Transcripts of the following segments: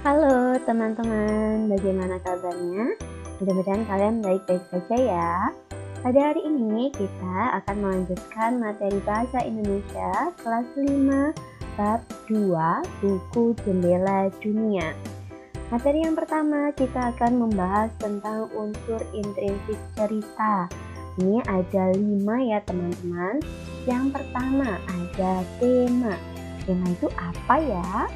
Halo teman-teman, bagaimana kabarnya? Mudah-mudahan kalian baik-baik saja ya. Pada hari ini kita akan melanjutkan materi Bahasa Indonesia kelas 5 bab 2 buku Jendela Dunia. Materi yang pertama kita akan membahas tentang unsur intrinsik cerita. Ini ada 5 ya teman-teman. Yang pertama ada tema. Tema itu apa ya?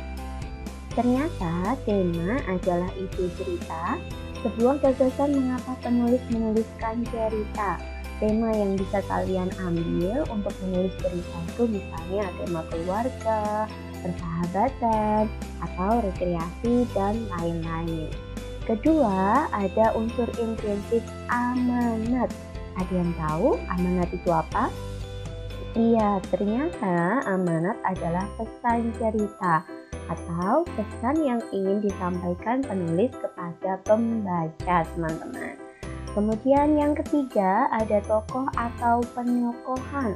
Ternyata tema adalah ide cerita, sebuah gagasan mengapa penulis menuliskan cerita. Tema yang bisa kalian ambil untuk menulis cerita itu misalnya tema keluarga, persahabatan, atau rekreasi, dan lain-lain. Kedua, ada unsur intrinsik amanat. Ada yang tahu amanat itu apa? Iya, ternyata amanat adalah pesan cerita atau pesan yang ingin disampaikan penulis kepada pembaca, teman-teman. Kemudian yang ketiga ada tokoh atau penyokohan.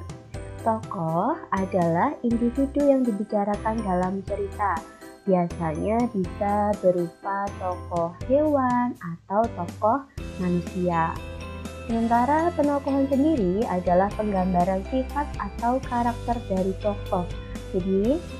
Tokoh adalah individu yang dibicarakan dalam cerita. Biasanya bisa berupa tokoh hewan atau tokoh manusia. Sementara penokohan sendiri adalah penggambaran sifat atau karakter dari tokoh. Jadi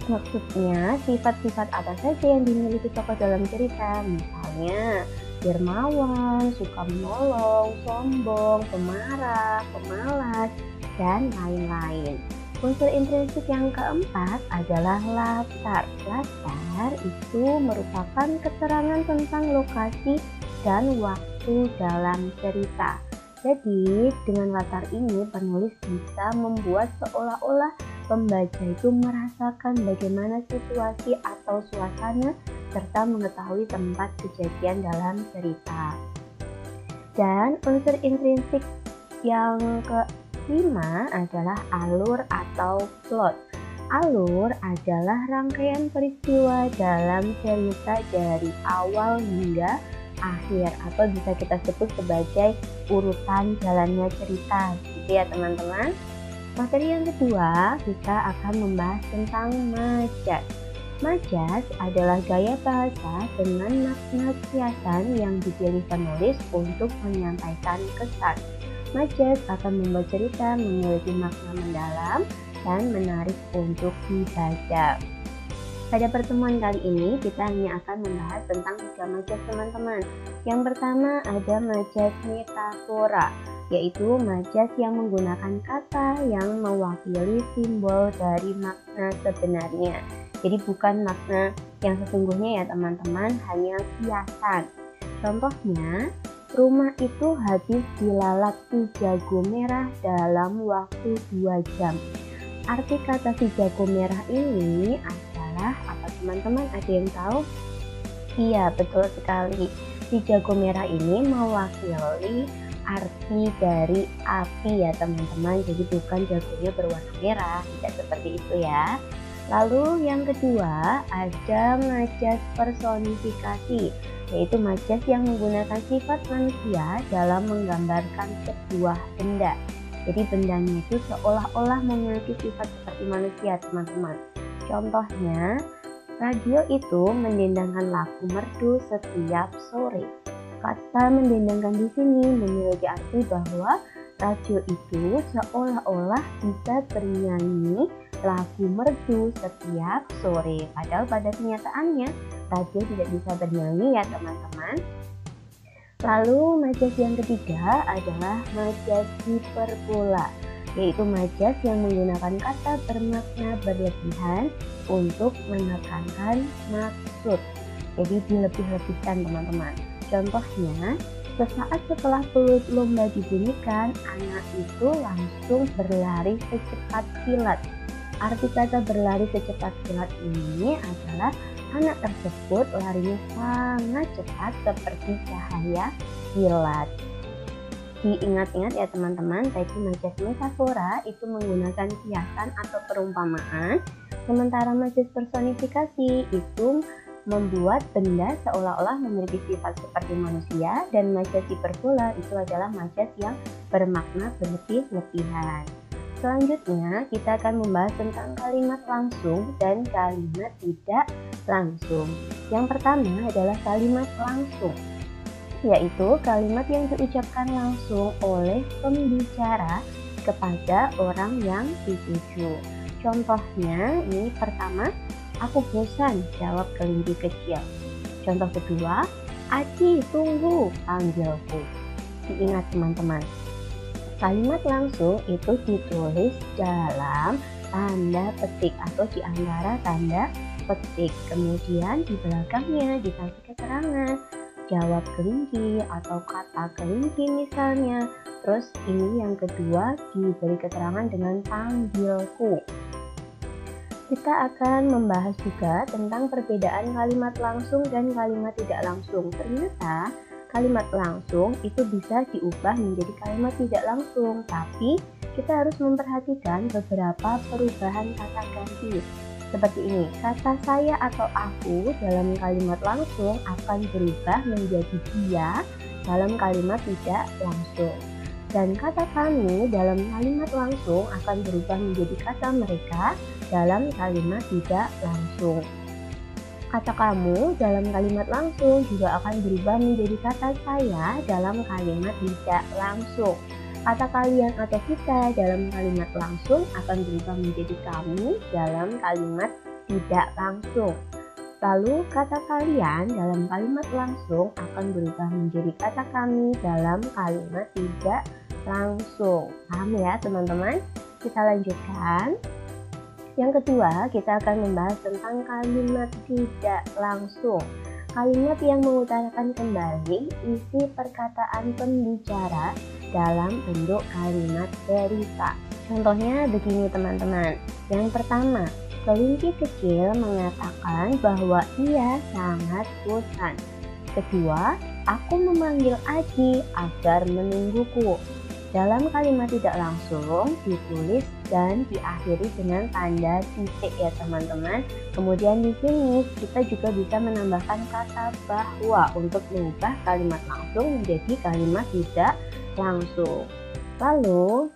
maksudnya sifat-sifat apa saja yang dimiliki tokoh dalam cerita, misalnya dermawan, suka menolong, sombong, pemarah, pemalas, dan lain-lain. Unsur intrinsik yang keempat adalah latar. Latar itu merupakan keterangan tentang lokasi dan waktu dalam cerita. Jadi dengan latar ini penulis bisa membuat seolah-olah pembaca itu merasakan bagaimana situasi atau suasana serta mengetahui tempat kejadian dalam cerita. Dan unsur intrinsik yang kelima adalah alur atau plot. Alur adalah rangkaian peristiwa dalam cerita dari awal hingga akhir atau bisa kita sebut sebagai urutan jalannya cerita, gitu ya teman-teman. Materi yang kedua, kita akan membahas tentang majas. Majas adalah gaya bahasa dengan makna kiasan yang dipilih penulis untuk menyampaikan kesan. Majas akan membuat cerita memiliki makna mendalam dan menarik untuk dibaca. Pada pertemuan kali ini, kita hanya akan membahas tentang 3 majas teman-teman. Yang pertama ada majas metafora, yaitu majas yang menggunakan kata yang mewakili simbol dari makna sebenarnya. Jadi bukan makna yang sesungguhnya ya teman-teman, hanya kiasan. Contohnya, rumah itu habis dilalap si jago merah dalam waktu 2 jam. Arti kata si jago merah ini adalah apa teman-teman, ada yang tahu? Iya, betul sekali. Si jago merah ini mewakili arti dari api ya teman-teman, jadi bukan jagonya berwarna merah, tidak seperti itu ya. Lalu yang kedua ada majas personifikasi, yaitu majas yang menggunakan sifat manusia dalam menggambarkan sebuah benda. Jadi bendanya itu seolah-olah memiliki sifat seperti manusia teman-teman. Contohnya, radio itu mendendangkan lagu merdu setiap sore. Kata mendendangkan di sini memiliki arti bahwa radio itu seolah-olah bisa bernyanyi lagu merdu setiap sore. Padahal pada kenyataannya radio tidak bisa bernyanyi ya teman-teman. Lalu majas yang ketiga adalah majas hiperbola, yaitu majas yang menggunakan kata bermakna berlebihan untuk menekankan maksud. Jadi dilebih-lebihkan teman-teman. Contohnya, sesaat setelah peluit lomba dibunyikan, anak itu langsung berlari secepat kilat. Arti kata berlari secepat kilat ini adalah anak tersebut larinya sangat cepat seperti cahaya kilat. Diingat-ingat ya teman-teman, tadi majas metafora itu menggunakan kiasan atau perumpamaan, sementara majas personifikasi itu membuat benda seolah-olah memiliki sifat seperti manusia, dan majas hiperbola itu adalah majas yang bermakna berlebih-lebihan. Selanjutnya kita akan membahas tentang kalimat langsung dan kalimat tidak langsung. Yang pertama adalah kalimat langsung, yaitu kalimat yang diucapkan langsung oleh pembicara kepada orang yang dituju. Contohnya ini pertama, aku bosan, jawab kelinci kecil. Contoh kedua, Aci tunggu, panggilku. Diingat teman-teman, kalimat langsung itu ditulis dalam tanda petik atau di antara tanda petik. Kemudian di belakangnya dikasih keterangan, jawab kelinci atau kata kelinci misalnya. Terus ini yang kedua diberi keterangan dengan panggilku. Kita akan membahas juga tentang perbedaan kalimat langsung dan kalimat tidak langsung. Ternyata kalimat langsung itu bisa diubah menjadi kalimat tidak langsung, tapi kita harus memperhatikan beberapa perubahan kata ganti. Seperti ini, kata saya atau aku dalam kalimat langsung akan berubah menjadi dia dalam kalimat tidak langsung. Dan kata kami dalam kalimat langsung akan berubah menjadi kata mereka dalam kalimat tidak langsung. Kata kamu dalam kalimat langsung juga akan berubah menjadi kata saya dalam kalimat tidak langsung. Kata kalian atau kita dalam kalimat langsung akan berubah menjadi kami dalam kalimat tidak langsung. Lalu kata kalian dalam kalimat langsung akan berubah menjadi kata kami dalam kalimat tidak langsung. Paham ya teman-teman? Kita lanjutkan. Yang kedua, kita akan membahas tentang kalimat tidak langsung. Kalimat yang mengutarakan kembali isi perkataan pembicara dalam bentuk kalimat berita. Contohnya begini teman-teman. Yang pertama, kelinci kecil mengatakan bahwa ia sangat bosan. Kedua, aku memanggil Aci agar menungguku. Dalam kalimat tidak langsung ditulis dan diakhiri dengan tanda titik ya teman-teman. Kemudian di sini kita juga bisa menambahkan kata bahwa untuk mengubah kalimat langsung menjadi kalimat tidak langsung. Lalu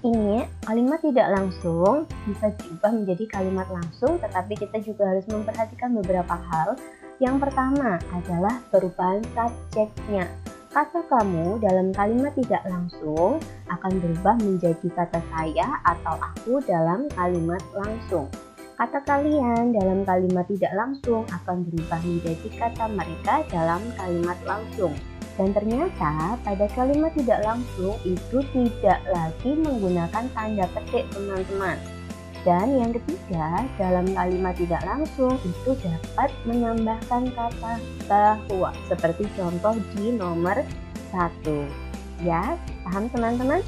ini kalimat tidak langsung bisa diubah menjadi kalimat langsung, tetapi kita juga harus memperhatikan beberapa hal. Yang pertama adalah perubahan subjeknya. Kata kamu dalam kalimat tidak langsung akan berubah menjadi kata saya atau aku dalam kalimat langsung. Kata kalian dalam kalimat tidak langsung akan berubah menjadi kata mereka dalam kalimat langsung. Dan ternyata pada kalimat tidak langsung itu tidak lagi menggunakan tanda petik teman-teman. Dan yang ketiga, dalam kalimat tidak langsung itu dapat menambahkan kata bahwa, seperti contoh di nomor 1. Ya, paham teman-teman?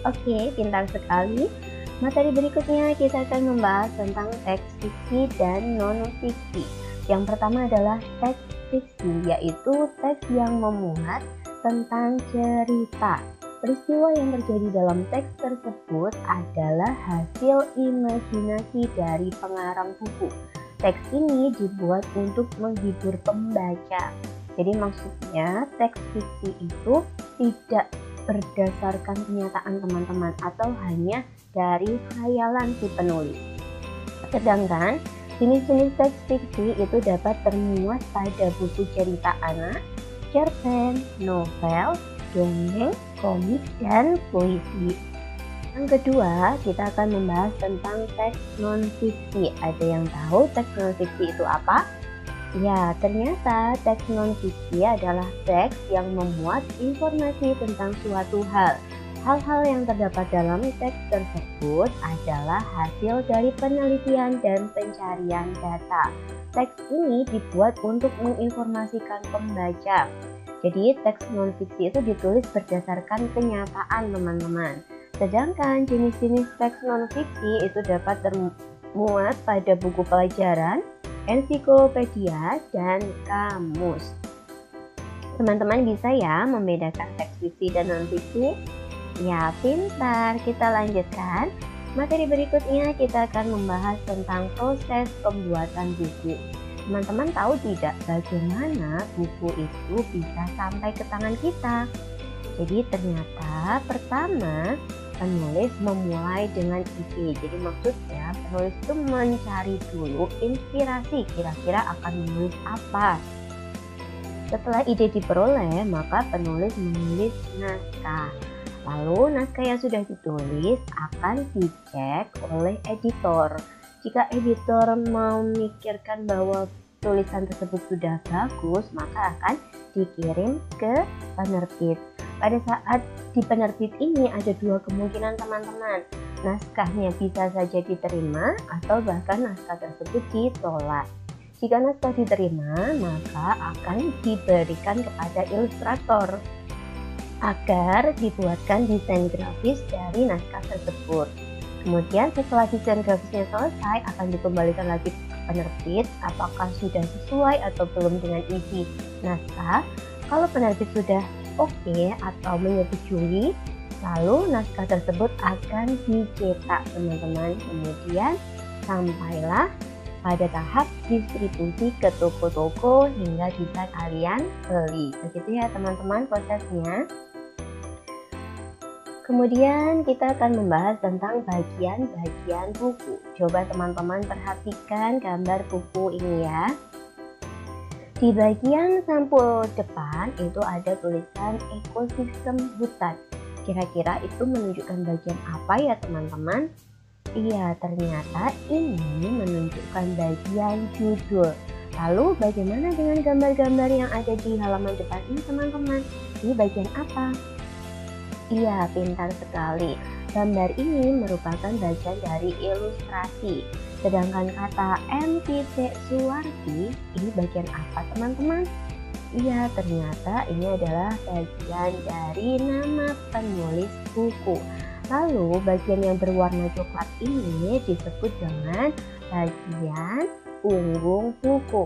Oke, pintar sekali. Materi berikutnya kita akan membahas tentang teks fiksi dan non-fiksi. Yang pertama adalah teks fiksi, yaitu teks yang memuat tentang cerita. Peristiwa yang terjadi dalam teks tersebut adalah hasil imajinasi dari pengarang buku. Teks ini dibuat untuk menghibur pembaca. Jadi maksudnya teks fiksi itu tidak berdasarkan kenyataan teman-teman atau hanya dari khayalan si penulis. Sedangkan jenis-jenis teks fiksi itu dapat termuat pada buku cerita anak, cerpen, novel, dongeng, komik, dan puisi. Yang kedua, kita akan membahas tentang teks non-fiksi. Ada yang tahu teks non-fiksi itu apa? Ya, ternyata teks non-fiksi adalah teks yang memuat informasi tentang suatu hal. Hal-hal yang terdapat dalam teks tersebut adalah hasil dari penelitian dan pencarian data. Teks ini dibuat untuk menginformasikan pembaca. Jadi teks non-fiksi itu ditulis berdasarkan kenyataan teman-teman. Sedangkan jenis-jenis teks non-fiksi itu dapat termuat pada buku pelajaran, ensiklopedia, dan kamus. Teman-teman bisa ya membedakan teks fiksi dan non-fiksi? Ya, pintar. Kita lanjutkan. Materi berikutnya kita akan membahas tentang proses pembuatan buku. Teman-teman tahu tidak bagaimana buku itu bisa sampai ke tangan kita? Jadi ternyata pertama penulis memulai dengan ide. Jadi maksudnya penulis itu mencari dulu inspirasi kira-kira akan menulis apa. Setelah ide diperoleh, maka penulis menulis naskah. Lalu naskah yang sudah ditulis akan dicek oleh editor. Jika editor memikirkan bahwa tulisan tersebut sudah bagus, maka akan dikirim ke penerbit. Pada saat di penerbit ini ada dua kemungkinan teman-teman. Naskahnya bisa saja diterima atau bahkan naskah tersebut ditolak. Jika naskah diterima, maka akan diberikan kepada ilustrator agar dibuatkan desain grafis dari naskah tersebut. Kemudian setelah desain grafisnya selesai, akan dikembalikan lagi ke penerbit apakah sudah sesuai atau belum dengan isi naskah. Kalau penerbit sudah oke atau menyetujui, lalu naskah tersebut akan dicetak teman-teman. Kemudian sampailah pada tahap distribusi ke toko-toko hingga bisa kalian beli. Begitu ya teman-teman prosesnya. Kemudian kita akan membahas tentang bagian-bagian buku. Coba teman-teman perhatikan gambar buku ini ya. Di bagian sampul depan itu ada tulisan ekosistem hutan. Kira-kira itu menunjukkan bagian apa ya teman-teman? Iya, ternyata ini menunjukkan bagian judul. Lalu bagaimana dengan gambar-gambar yang ada di halaman depan ini teman-teman? Ini bagian apa? Iya, pintar sekali. Gambar ini merupakan bagian dari ilustrasi. Sedangkan kata M. Suwardi ini bagian apa teman-teman? Iya, ternyata ini adalah bagian dari nama penulis buku. Lalu bagian yang berwarna coklat ini disebut dengan bagian punggung buku.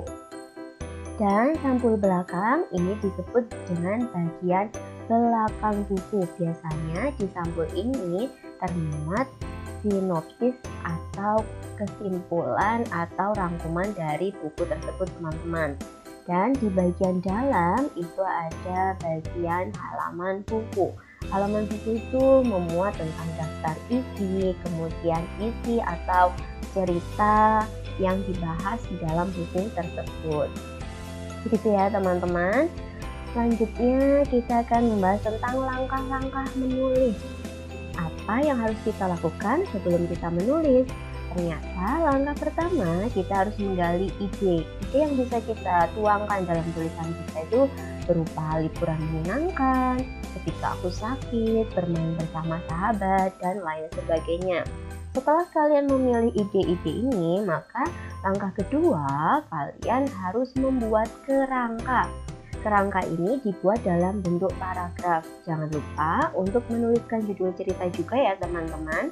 Dan sampul belakang ini disebut dengan bagian belakang buku. Biasanya di sampul ini termuat sinopsis atau kesimpulan atau rangkuman dari buku tersebut teman-teman. Dan di bagian dalam itu ada bagian halaman buku. Halaman buku itu memuat tentang daftar isi, kemudian isi atau cerita yang dibahas di dalam buku tersebut. Begitu ya teman-teman. Selanjutnya kita akan membahas tentang langkah-langkah menulis. Apa yang harus kita lakukan sebelum kita menulis? Ternyata langkah pertama kita harus menggali ide. Ide yang bisa kita tuangkan dalam tulisan kita itu berupa liburan menyenangkan, ketika aku sakit, bermain bersama sahabat, dan lain sebagainya. Setelah kalian memilih ide-ide ini, maka langkah kedua kalian harus membuat kerangka. Kerangka ini dibuat dalam bentuk paragraf. Jangan lupa untuk menuliskan judul cerita juga ya teman-teman.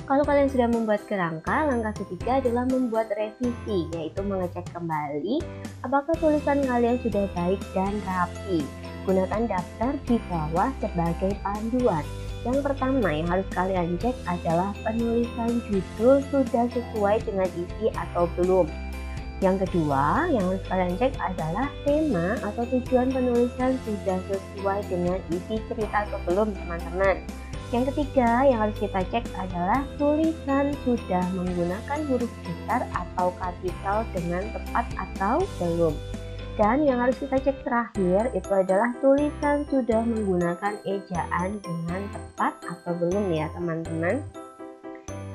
Kalau kalian sudah membuat kerangka, langkah ketiga adalah membuat revisi, yaitu mengecek kembali apakah tulisan kalian sudah baik dan rapi. Gunakan daftar di bawah sebagai panduan. Yang pertama yang harus kalian cek adalah penulisan judul sudah sesuai dengan isi atau belum. Yang kedua yang harus kalian cek adalah tema atau tujuan penulisan sudah sesuai dengan isi cerita atau belum teman-teman. Yang ketiga yang harus kita cek adalah tulisan sudah menggunakan huruf besar atau kapital dengan tepat atau belum. Dan yang harus kita cek terakhir itu adalah tulisan sudah menggunakan ejaan dengan tepat atau belum ya teman-teman.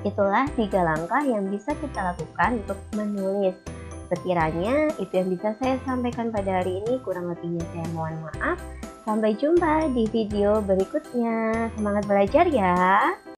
Itulah 3 langkah yang bisa kita lakukan untuk menulis. Sekiranya itu yang bisa saya sampaikan pada hari ini, kurang lebihnya saya mohon maaf. Sampai jumpa di video berikutnya. Semangat belajar ya!